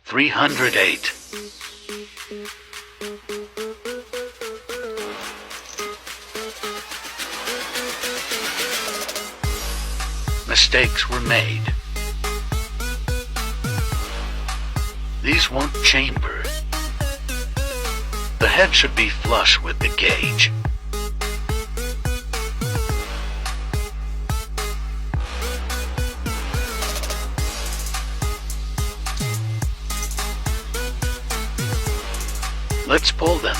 308. Mistakes were made. These won't chamber. The head should be flush with the gauge. Let's pull them.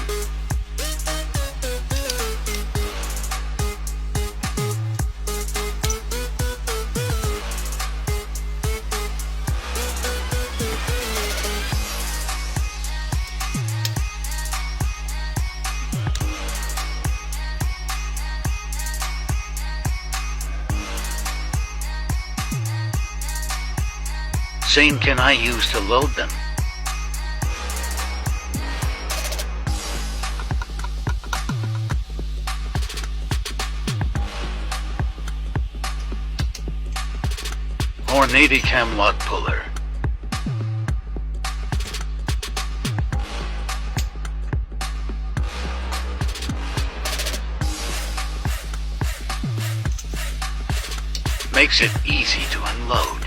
Same can I use to load them? Hornady Camlot puller. Makes it easy to unload.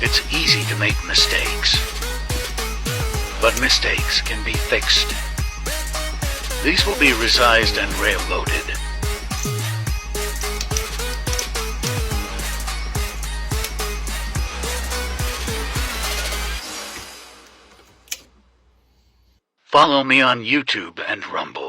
It's easy to make mistakes, but mistakes can be fixed. These will be resized and rail loaded. Follow me on YouTube and Rumble.